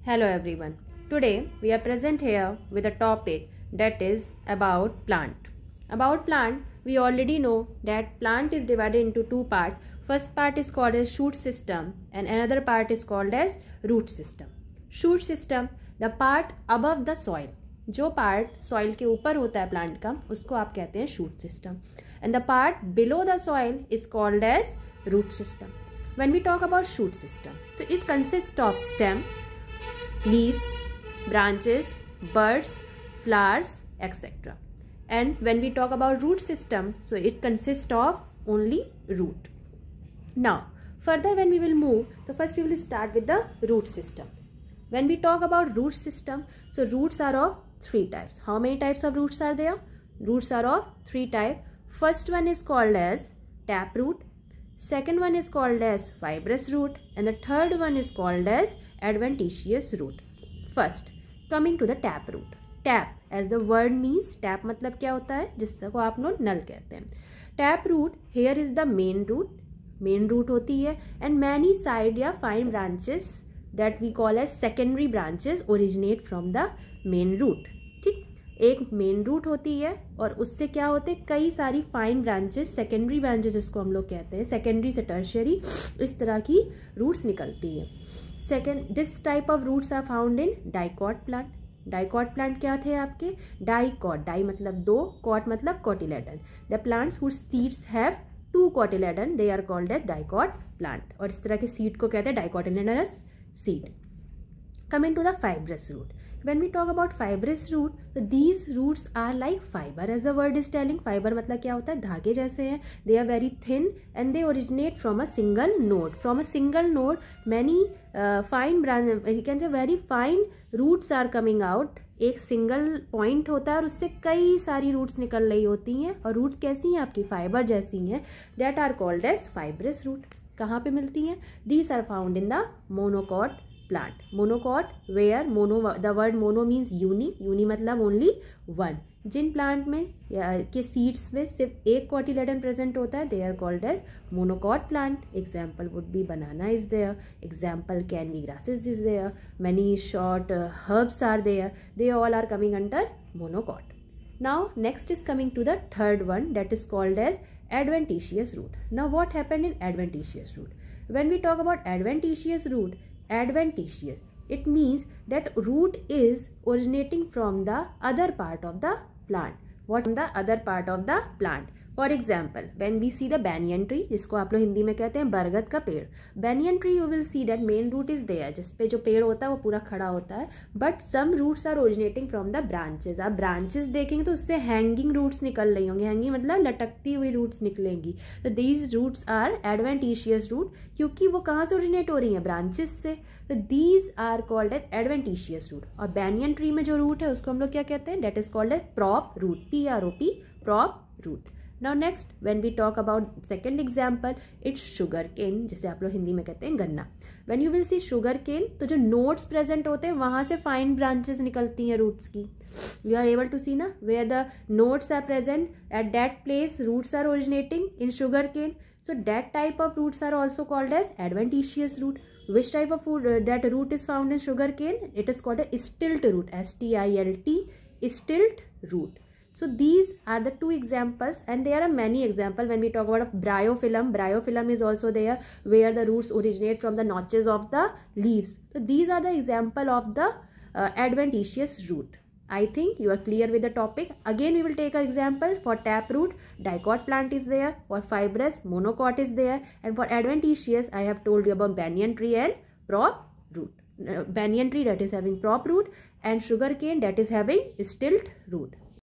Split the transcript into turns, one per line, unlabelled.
Hello everyone. Today we are present here with a topic that is about plant. About plant, we already know that plant is divided into two parts. First part is called as shoot system and another part is called as root system. Shoot system, the part above the soil. जो part soil के ऊपर होता है plant का उसको आप कहते हैं shoot system and the part below the soil is called as root system. When we talk about shoot system तो it consist of stem, leaves, branches, buds, flowers, etc. And when we talk about root system, so it consists of only root. Now, further when we will move, so first we will start with the root system. When we talk about root system, so roots are of three types. How many types of roots are there? Roots are of three types. First one is called as taproot. Second one is called as fibrous root and the third one is called as adventitious root. First, coming to the tap root. Tap as the word means, tap मतलब क्या होता है जिसको आप लोग नल कहते हैं. Tap root here is the main root होती है and many side या fine branches that we call as secondary branches originate from the main root. ठीक, एक मेन रूट होती है और उससे क्या होते हैं कई सारी फाइन ब्रांचेस, सेकेंडरी ब्रांचेस जिसको हम लोग कहते हैं, सेकेंडरी से टर्शियरी, इस तरह की रूट्स निकलती है. Second, this type of roots are found in dicot plant. Dicot plant क्या थे आपके? डाइकॉट, डाई मतलब दो, कॉट मतलब cotyledon. The plants whose seeds have two cotyledon they are called as dicot plant. और इस तरह के सीड को कहते हैं dicotyledonous seed. Coming to the fibrous root. When we talk about fibrous root, so these roots are like fiber as the word is telling. Fiber मतलब क्या होता है? धागे जैसे हैं. They are very thin and they originate from a single node. From a single node, many fine branch, you can say very fine roots are coming out. एक single point होता है और उससे कई सारी रूट्स निकल रही होती हैं और रूट्स कैसी हैं आपकी? फाइबर जैसी हैं. That are called as fibrous root. कहाँ पे मिलती हैं? These are found in the monocot plant. Monocot where mono, the word mono means uni मतलब only one. जिन प्लांट में के सीड्स में सिर्फ एक कोटिलेडन प्रेजेंट होता है they are called as monocot plant. Example would be banana is there, example candy grasses is there, many short herbs are there, they all are coming under monocot. Now next is coming to the third one that is called as adventitious root. Now what happened in adventitious root? When we talk about adventitious root, adventitious, it means that root is originating from the other part of the plant. What? From the other part of the plant. For example, when we see the banyan tree, जिसको आप लोग हिंदी में कहते हैं बरगद का पेड़, banyan tree you will see that main root is there, जिस पे जो पेड़ होता है वो पूरा खड़ा होता है, but some roots are originating from the branches. आप branches देखेंगे तो उससे hanging roots निकल रही होंगी. hanging मतलब लटकती हुई roots निकलेंगी. तो these roots are adventitious root क्योंकि वो कहाँ से originate हो रही हैं? branches से. तो these are called as adventitious root. और banyan tree में जो root है उसको हम लोग क्या कहते हैं? That is called as prop root. P-R-O-P, prop root. Now next when we talk about second example, it's sugar cane, जिसे आप लोग हिंदी में कहते हैं गन्ना. When you will see sugar cane, तो जो nodes present होते हैं वहाँ से fine branches निकलती हैं roots की. You are able to see ना where the nodes are present at that place roots are originating in sugar cane. So that type of roots are also called as adventitious root. Which type of food that root is found in sugar cane? It is called a stilt root. S-T-I-L-T, stilt root. So these are the two examples and there are many examples. When we talk about bryophyllum, bryophyllum is also there where the roots originate from the notches of the leaves. So these are the example of the adventitious root. I think you are clear with the topic. Again we will take an example. For taproot, dicot plant is there. For fibrous, monocot is there. And for adventitious, I have told you about banyan tree and prop root. Banyan tree that is having prop root and sugar cane that is having stilt root.